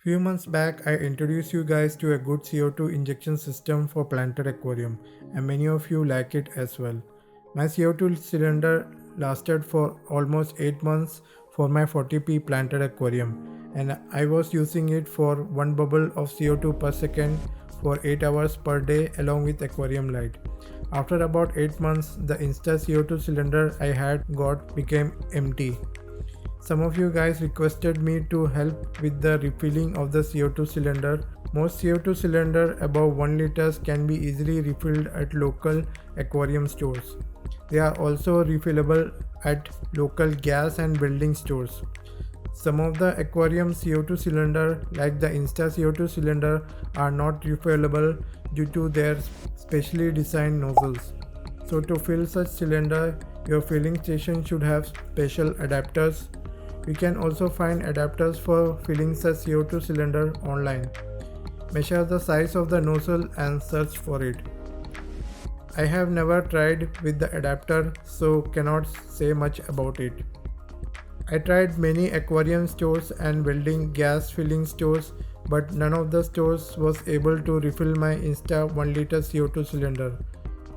Few months back, I introduced you guys to a good CO2 injection system for planted aquarium, and many of you like it as well. My CO2 cylinder lasted for almost 8 months for my 40p planted aquarium, and I was using it for one bubble of CO2 per second for 8 hours per day along with aquarium light. After about 8 months, the Insta CO2 cylinder I had got became empty. Some of you guys requested me to help with the refilling of the CO2 cylinder. Most CO2 cylinder above 1 liters can be easily refilled at local aquarium stores. They are also refillable at local gas and building stores. Some of the aquarium CO2 cylinder like the Insta CO2 cylinder are not refillable due to their specially designed nozzles. So to fill such cylinder, your filling station should have special adapters. You can also find adapters for filling such CO2 cylinder online. Measure the size of the nozzle and search for it. I have never tried with the adapter, so cannot say much about it. I tried many aquarium stores and welding gas filling stores, but none of the stores was able to refill my Insta 1 liter CO2 cylinder,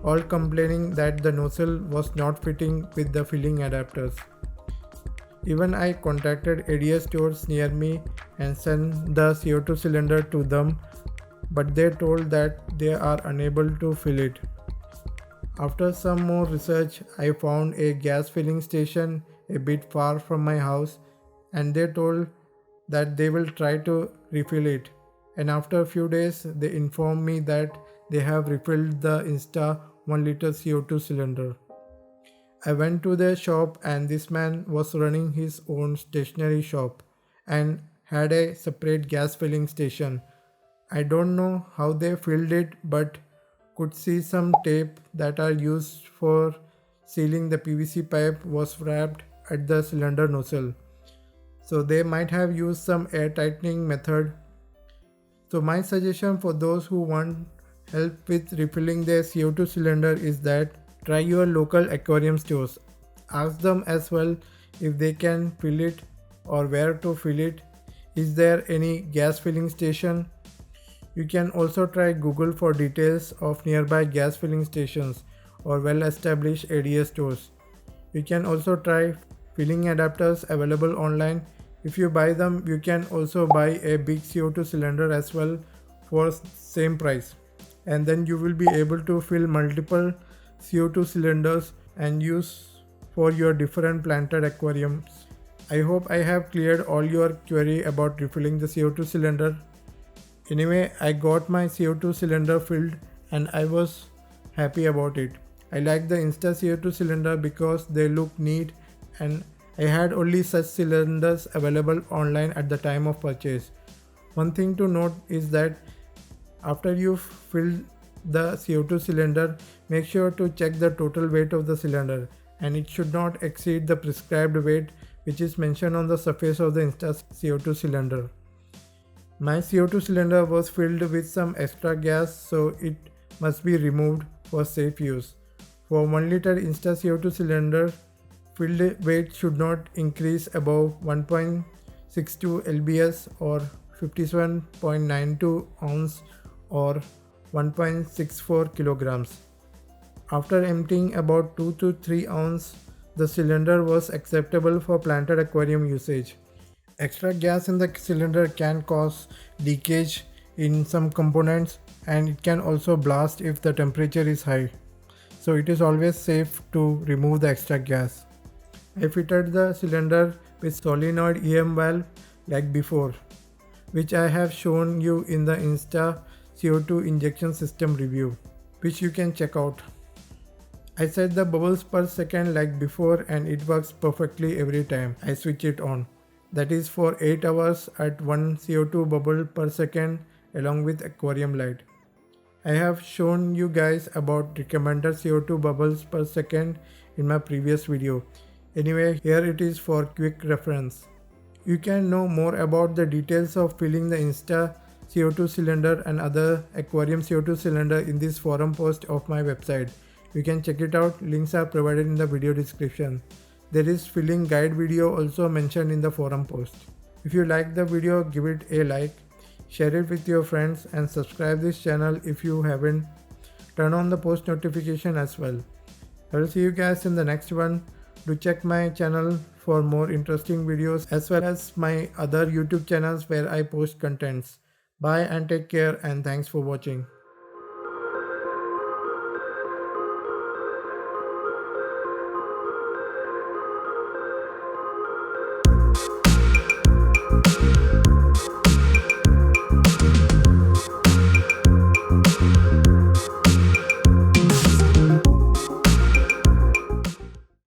all complaining that the nozzle was not fitting with the filling adapters. Even I contacted ADS stores near me and sent the CO2 cylinder to them, but they told that they are unable to fill it. After some more research, I found a gas filling station a bit far from my house, and they told that they will try to refill it. And after a few days, they informed me that they have refilled the Insta 1 liter CO2 cylinder. I went to their shop, and this man was running his own stationery shop and had a separate gas filling station. I don't know how they filled it, but could see some tape that are used for sealing the PVC pipe was wrapped at the cylinder nozzle. So they might have used some air tightening method. So my suggestion for those who want help with refilling their CO2 cylinder is that try your local aquarium stores. Ask them as well if they can fill it or where to fill it. Is there any gas filling station? You can also try Google for details of nearby gas filling stations or well-established ADS stores. You can also try filling adapters available online. If you buy them, you can also buy a big CO2 cylinder as well for same price. And then you will be able to fill multiple CO2 cylinders and use for your different planted aquariums. I hope I have cleared all your query about refilling the CO2 cylinder. Anyway, I got my CO2 cylinder filled and I was happy about it. I like the Insta CO2 cylinder because they look neat, and I had only such cylinders available online at the time of purchase. One thing to note is that after you fill the CO2 cylinder, make sure to check the total weight of the cylinder, and it should not exceed the prescribed weight which is mentioned on the surface of the Insta CO2 cylinder. My CO2 cylinder was filled with some extra gas, so it must be removed for safe use. For 1 liter Insta CO2 cylinder, filled weight should not increase above 1.62 lbs or 57.92 ounce or 1.64 kilograms. After emptying about 2 to 3 ounce, the cylinder was acceptable for planted aquarium usage. Extra gas in the cylinder can cause leakage in some components, and it can also blast if the temperature is high. So it is always safe to remove the extra gas. I fitted the cylinder with solenoid EM valve like before, which I have shown you in the Insta CO2 injection system review, which you can check out. I set the bubbles per second like before, and it works perfectly every time I switch it on. That is for 8 hours at 1 CO2 bubble per second along with aquarium light. I have shown you guys about recommended CO2 bubbles per second in my previous video. Anyway, here it is for quick reference. You can know more about the details of filling the Insta CO2 cylinder and other aquarium CO2 cylinder in this forum post of my website. You can check it out, links are provided in the video description. There is filling guide video also mentioned in the forum post. If you like the video, give it a like, share it with your friends and subscribe this channel if you haven't. Turn on the post notification as well. I will see you guys in the next one. Do check my channel for more interesting videos as well as my other YouTube channels where I post contents. Bye and take care, and thanks for watching.